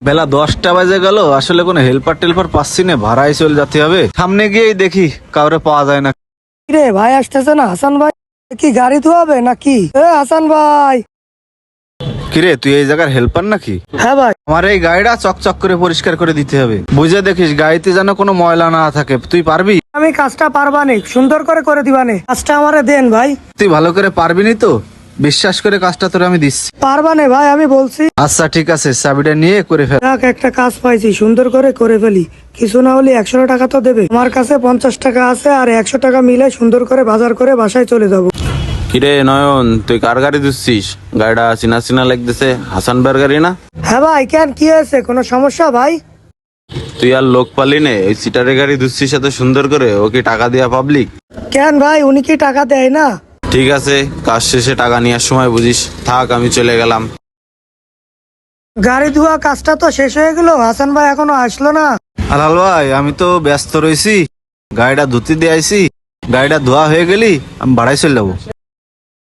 বেলা 10টা বাজে গেল, আসলে কোনো হেল্পার টেল্পার পাচ্ছি না, ভাড়ায় চলে যেতে হবে। সামনে গিয়েই দেখি কাউরে পাওয়া যায় না। রে ভাই আসতেছে না হাসান ভাই? কি গাড়ি ধোয়াবে নাকি? হাসান ভাই। কিরে, তুই এই জায়গার হেল্পার নাকি? হ্যাঁ ভাই। আমার এই গাড়িটা চকচক করে পরিষ্কার করে দিতে হবে, বুঝে দেখিস গাড়িতে যেন কোনো ময়লা না থাকে। তুই পারবি? আমি কাজটা পারবানি, সুন্দর করে করে দিবানে। কাজটা আমারে দেন ভাই। তুই ভালো করে পারবি নি তো? বিশ্বাস করে কাজটা তোর আমি দিচ্ছি। পারবানে ভাই, আমি বলছি। আচ্ছা ঠিক আছে, চাবিটা নিয়ে করে ফেল। দেখ, একটা কাজ পাইছি, সুন্দর করে করে ফেলি। কিছু না হলে 100 টাকা তো দেবে। আমার কাছে 50 টাকা আছে, আর 100 টাকা মিলে সুন্দর করে বাজার করে বাসায় চলে যাব। কিরে নয়ন, তুই কার গাড়ি দিচ্ছিস? গাড়িটা চিনা চিনা লাগতেছে, হাসান ভাইয়ের গাড়ি না? হ্যাঁ ভাই, কেন কি হয়েছে? কোনো সমস্যা ভাই? তুই আর লোক পালি নে, ওই সিটারের গাড়ি দিচ্ছিস এত সুন্দর করে, ও কি টাকা দিয়া পাবলিক? কেন ভাই, উনি কি টাকা দেয় না? ঠিক আছে, কাজ শেষে টাকা নেওয়ার সময় বুঝিস। থাক, আমি চলে গেলাম। গাড়ি ধোয়া কাজটা তো শেষ হয়ে গেল, হাসান ভাই এখনো আসলো না। আলাল ভাই, আমি তো ব্যস্ত রয়েছি, গাড়িটা ধুতে দিয়ে আইছি। গাড়িটা ধোয়া হয়ে গেলি আমি বাড়াই চলে যাবো।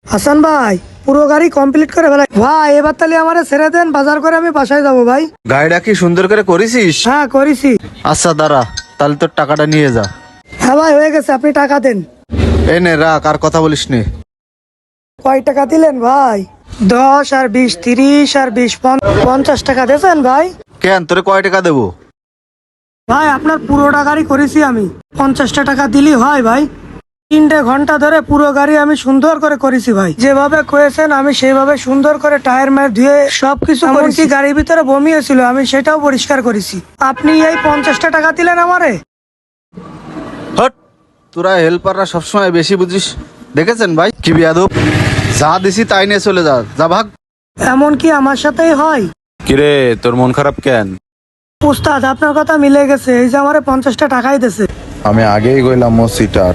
হাসান ভাই, পুরো গাড়ি কমপ্লিট করে ফেলাই ভাই। এবার তাহলে আমারে ছেড়ে দেন, বাজার করে আমি বাসায় যাবো ভাই। গাড়িটা কি সুন্দর করে করেছিস? হ্যাঁ করেছি। আচ্ছা দাঁড়া, তাহলে তোর টাকাটা নিয়ে যা। হ্যাঁ ভাই, হয়ে গেছে, আপনি টাকা দেন। এই নে রাখ, আর কথা বলিস নে। কয় টাকা দিলেন ভাই? 10 আর 20, 30 আর 20, 50 টাকা দিয়েছেন ভাই। কেন, তোরে কয় টাকা দেবো? ভাই আপনার পুরোটা গাড়ি করেছি আমি, 50টা টাকা দিলি হয় ভাই। 3টে ঘন্টা ধরে পুরো গাড়ি আমি সুন্দর করে করেছি ভাই। যেভাবে কয়েছেন আমি সেইভাবে সুন্দর করে টায়ার মার ধুয়ে সবকিছু করেছি। গাড়ির ভিতরে বমি হয়েছিল, আমি সেটাও পরিষ্কার করেছি। আপনি এই 50টা টাকা দিলেন আমারে? হট, তোরা হেল্পাররা সবসময় বেশি বুঝিস। দেখেছেন ভাই কি বিয়াদব, যা দিছি তাই নিয়ে চলে যা, যা ভাগ। এমন কি আমার সাথেই হয়? কিরে, তোর মন খারাপ কেন? উস্তাদ, আপনার কথা মিলে গেছে, এই যে আমারে 50টা টাকাই দিছে। আমি আগেই কইলাম ও সিটার।